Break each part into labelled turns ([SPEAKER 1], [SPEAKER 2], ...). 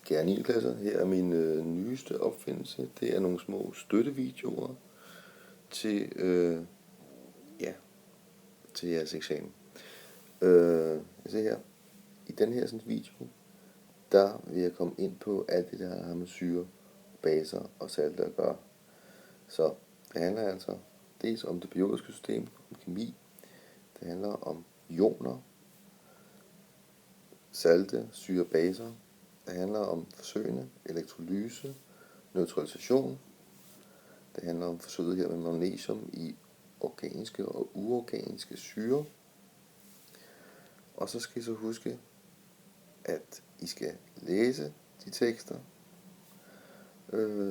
[SPEAKER 1] Kære 9. klasser, her er min nyeste opfindelse. Det er nogle små støttevideoer til, til jeres eksamen. Jeg ser her, i den her sådan, video, der vil jeg komme ind på alt det, der har med syre, baser og salte at gøre. Så det handler altså dels om det biologiske system, om kemi, det handler om ioner, salte, syre, baser. Det handler om forsøgene, elektrolyse, neutralisation. Det handler om forsøget her med magnesium i organiske og uorganiske syre. Og så skal I så huske, at I skal læse de tekster,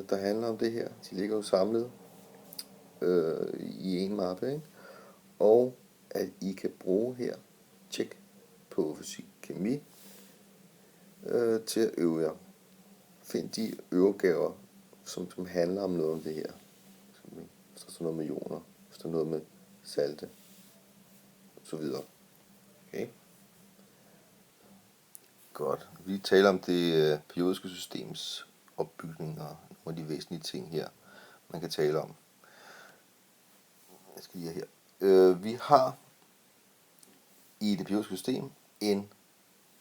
[SPEAKER 1] der handler om det her. De ligger jo samlet i en mappe, ikke? Og at I kan bruge her tjek på fysik, kemi, til at øve jer. Find de øvegaver, som handler om noget om det her. Hvis der er noget med ioner, hvis der er noget med salte, og så videre. Okay? Godt. Vi taler om det periodiske systems opbygning og nogle af de væsentlige ting her, man kan tale om. Jeg skal lige her. Vi har i det periodiske system en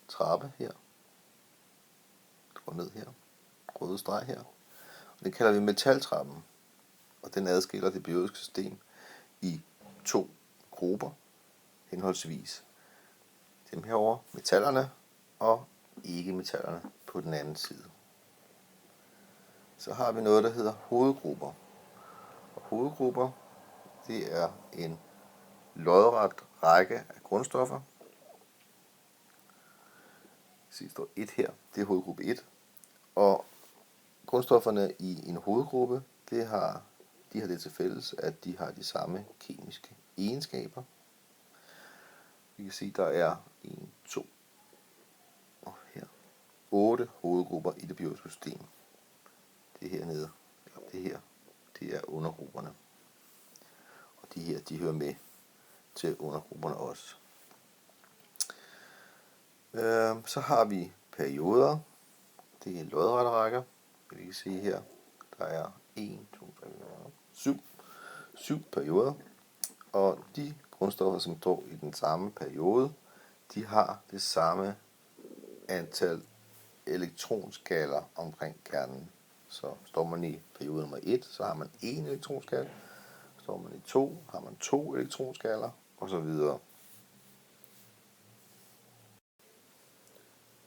[SPEAKER 1] trappe her. Går ned her. Røde streg her. Og det kalder vi metaltrappen. Og den adskiller det periodiske system i to grupper, henholdsvis dem herover, metallerne, og ikke-metallerne på den anden side. Så har vi noget, der hedder hovedgrupper. Og hovedgrupper, det er en lodret række af grundstoffer. Der står 1 her, det er hovedgruppe 1. Og grundstofferne i en hovedgruppe, de har det til fælles, at de har de samme kemiske egenskaber. Vi kan se, der er 1, 2 og her 8 hovedgrupper i det periodiske system. Det hernede, eller det her, det er undergrupperne. Og de her, de hører med til undergrupperne også. Så har vi perioder. Det er lodrette rækker. Vi kan se her, der er 1, 2, 3, 4, 7 perioder. Og de grundstoffer, som står i den samme periode, de har det samme antal elektronskaller omkring kernen. Så står man i periode nummer 1, så har man 1 elektronskal. Står man i 2, har man 2 elektronskaller, og så videre.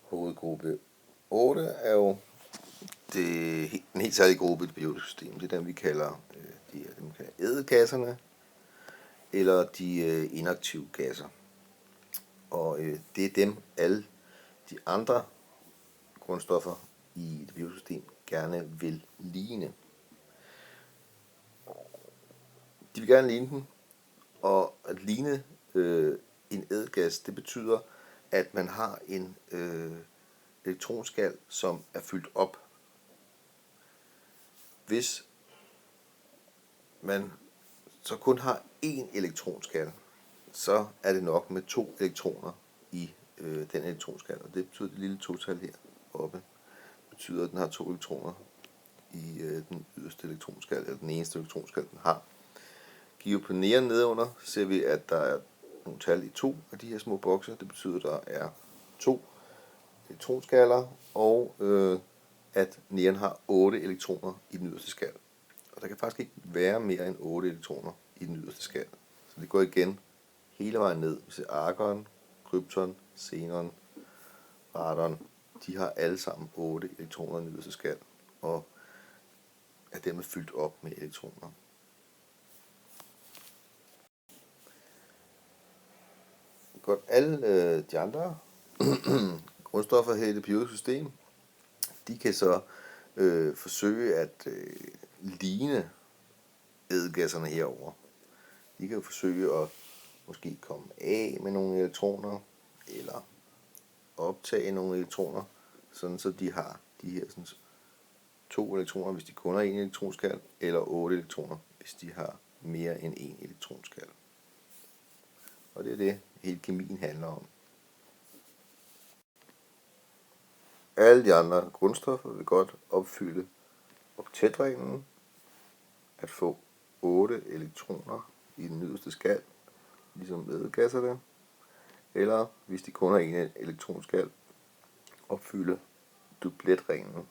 [SPEAKER 1] Hovedgruppe 8 er jo en helt særlig gruppe i det periodiske system. Det er den, vi kalder ædelgasserne, eller de inaktive gasser. Og det er dem, alle de andre grundstoffer i det periodiske system gerne vil ligne. De vil gerne ligne den, og at ligne en ædelgas, det betyder, at man har en elektronskal, som er fyldt op. Hvis man så kun har én elektronskal, så er det nok med 2 elektroner i den elektronskal. Og det betyder, det lille total her oppe betyder, at den har 2 elektroner i den yderste elektronskal, eller den eneste elektronskal, den har. Kigger på næren nedenunder, ser vi, at der er nogle tal i 2 af de her små bokse. Det betyder, at der er 2 elektronskaller, og at næren har 8 elektroner i den yderste skal. Og der kan faktisk ikke være mere end 8 elektroner i den yderste skal. Så det går igen hele vejen ned. Vi ser argon, krypton, xenon, radon. De har alle sammen 8 elektroner i den yderste skal, og er dermed fyldt op med elektroner. Godt, alle de andre grundstoffer her i det periodiske system, de kan så forsøge at ligne ædelgasserne herover. De kan jo forsøge at måske komme af med nogle elektroner, eller optage nogle elektroner, sådan så de har de her sådan 2 elektroner, hvis de kun har 1 elektronskal, eller 8 elektroner, hvis de har mere end 1 elektronskal. Og det er det, hele kemien handler om. Alle de andre grundstoffer vil godt opfylde oktetreglen, at få 8 elektroner i den yderste skal, ligesom ædelgasserne, eller hvis de kun har en elektron skal, opfylde dupletreglen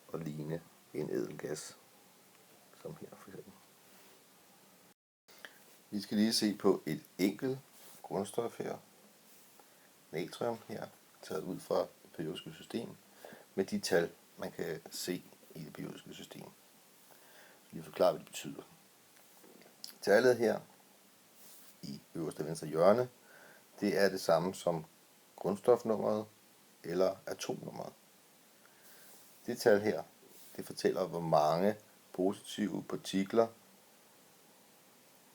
[SPEAKER 1] og ligne en ædelgas, som her for eksempel. Vi skal lige se på et enkelt grundstof her, natrium her, taget ud fra det periodiske system, med de tal, man kan se i det periodiske system. Så lige forklare, hvad det betyder. Tallet her i øverste venstre hjørne, det er det samme som grundstofnummeret eller atomnummeret. Det tal her, det fortæller, hvor mange positive partikler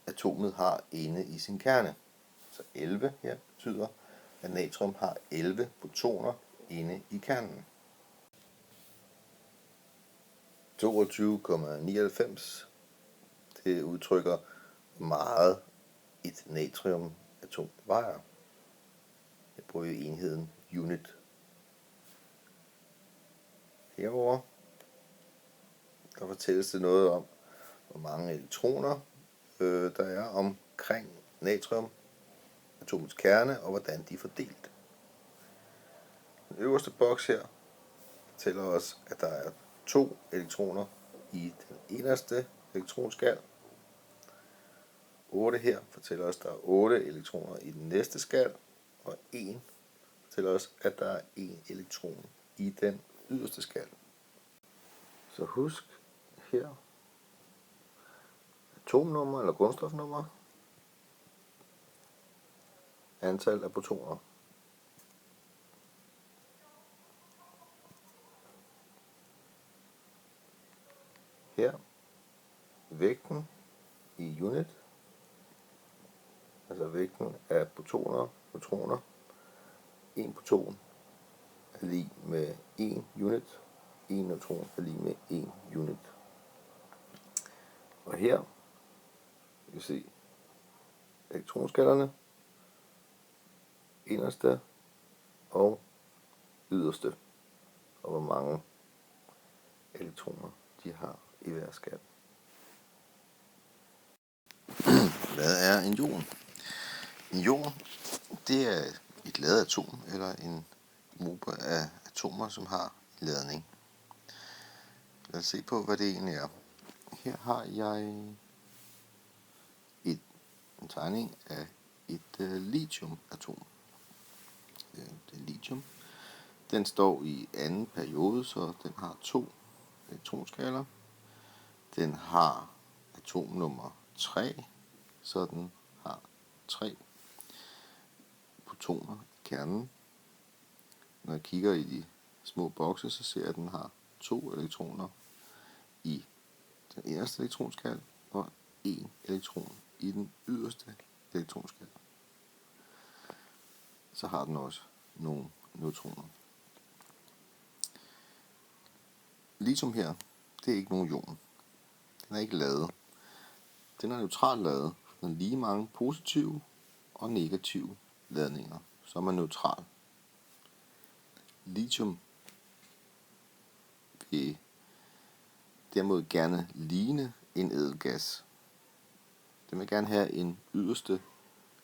[SPEAKER 1] atomet har inde i sin kerne. Så 11 her betyder, at natrium har 11 protoner inde i kernen. 22,99 det udtrykker, hvor meget et natriumatom vejer. Jeg bruger jo enheden unit. Herover der fortælles det noget om, hvor mange elektroner der er omkring natriumatomets kerne, og hvordan de er fordelt. Den øverste boks her fortæller os, at der er 2 elektroner i den inderste elektronskal. 8 her fortæller os, at der er 8 elektroner i den næste skal, og 1 fortæller os, at der er 1 elektron i den yderste skal. Så husk her, atomnummer eller grundstofnummer, antal af protoner. Her, vægten i unit, altså vægten af protoner, neutroner. 1 proton er lig med 1 unit, 1 neutron er lig med 1 unit. Og her kan vi se elektronskallerne, inderste og yderste, og hvor mange elektroner de har i hver skal. Hvad er en ion? En ion, det er et ladet atom eller en gruppe af atomer, som har ladning. Lad os se på, hvad det egentlig er. Her har jeg en tegning af et lithiumatom. Det er lithium. Den står i anden periode, så den har 2 elektronskaller. Den har atomnummer 3, så den har 3 protoner i kernen. Når jeg kigger i de små bokse, så ser jeg, at den har 2 elektroner i den inderste elektronskal og 1 elektron i den yderste elektronskal. Så har den også nogle neutroner. Lithium her, det er ikke nogen ion. Den er ikke ladet. Den er neutralt ladet. Den har lige mange positive og negative ladninger, som er neutral. Lithium vil derimod gerne ligne en ædelgas. Den vil gerne have en yderste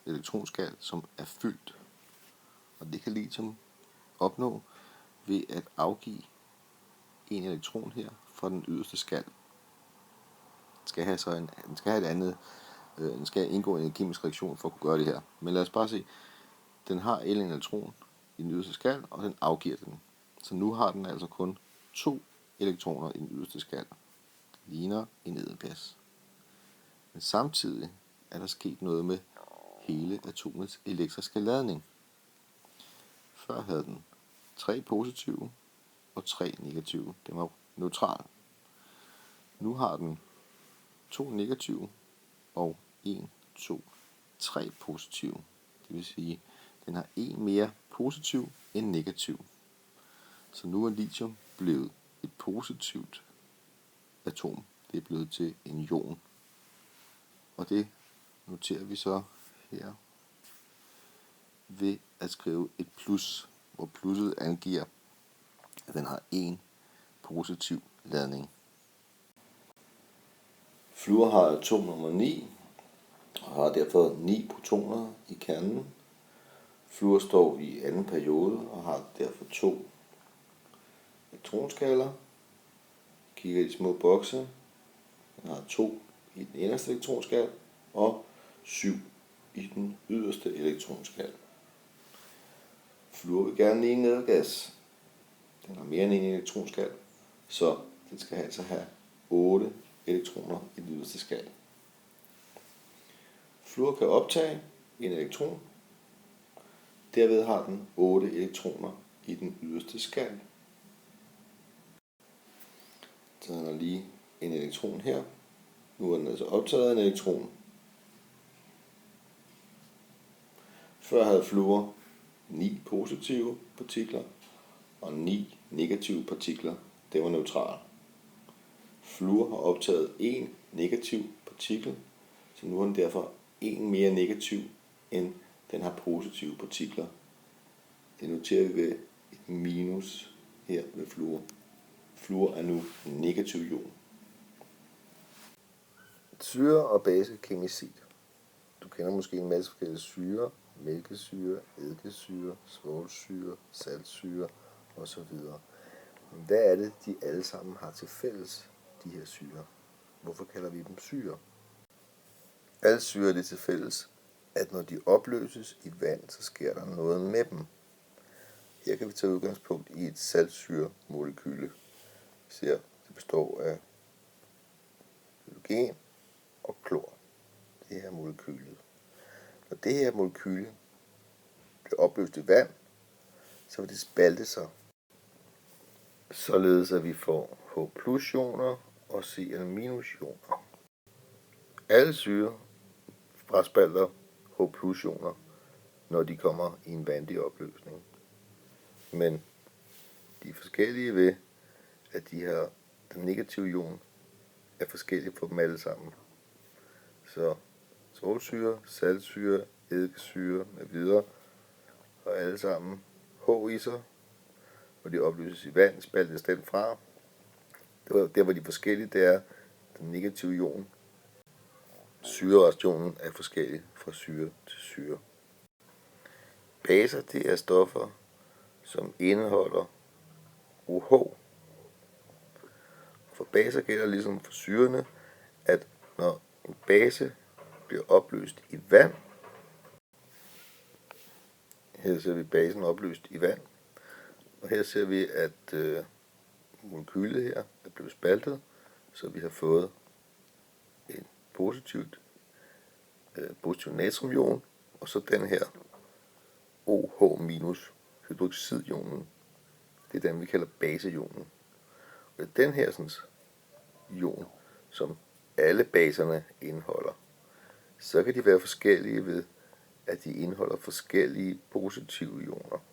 [SPEAKER 1] elektronskal, som er fyldt. Og det kan lithium opnå ved at afgive en elektron her fra den yderste skal. Den skal have et andet. Den skal indgå i en kemisk reaktion for at kunne gøre det her. Men lad os bare se. Den har en elektron i den yderste skal, og den afgiver den. Så nu har den altså kun 2 elektroner i den yderste skal. Det ligner en ædelgas. Men samtidig er der sket noget med hele atomets elektriske ladning. Før havde den 3 positive og 3 negative. Den var neutral. Nu har den 2 negative og 1, 2, 3 positive. Det vil sige, at den har 1 mere positiv end negativ. Så nu er lithium blevet et positivt atom. Det er blevet til en ion. Og det noterer vi så her ved at skrive et plus, hvor plusset angiver, at den har en positiv ladning. Fluor har atom nummer 9 og har derfor 9 protoner i kernen. Fluor står i anden periode og har derfor 2 elektronskaller. Kigger i de små bokse. Den har 2 i den inderste elektronskal og 7 i den yderste elektronskal. Fluor vil gerne en nedgas. Den har mere end en elektronskal, så den skal altså have 8 elektroner i den yderste skal. Fluor kan optage en elektron. Derved har den 8 elektroner i den yderste skal. Så den har lige en elektron her. Nu er den altså optaget af en elektron. Før havde fluor 9 positive partikler og 9 negative partikler. Det var neutral. Fluor har optaget en negativ partikel, så nu er den derfor en mere negativ, end den har positive partikler. Det noterer vi ved et minus her ved fluor. Fluor er nu en negativ ion. Syre og basekemicid. Du kender måske en masse forskellige syre, mælkesyre, eddikesyre, svovlsyre, saltsyre osv. Men hvad er det, de alle sammen har til fælles, de her syre? Hvorfor kalder vi dem syre? Alle syre er det til fælles, at når de opløses i vand, så sker der noget med dem. Her kan vi tage udgangspunkt i et saltsyremolekyle. Vi ser, det består af hydrogen og klor. Det her molekyle. Når det her molekyle bliver opløst i vand, så vil det spalte sig, således at vi får H+-ioner og Cl-ioner. Alle syre fraspalter H+-ioner, når de kommer i en vandig opløsning. Men de er forskellige ved, at den negative ion er forskellig for dem alle sammen. Så svovlsyre, saltsyre, eddikesyre med videre har alle sammen H i sig. Når de opløses i vand, spaltes den fra. Der hvor de er forskellige, det er den negative ion. Syrerestionen er forskellig fra syre til syre. Baser, det er stoffer, som indeholder OH. For baser gælder ligesom for syrene, at når en base bliver opløst i vand, her ser vi basen opløst i vand, og her ser vi, at molekylet her er blevet spaltet, så vi har fået en positiv natriumion, og så den her OH- hydroxidionen. Det er den, vi kalder baseionen. Og det er den her ion, som alle baserne indeholder. Så kan de være forskellige ved, at de indeholder forskellige positive ioner.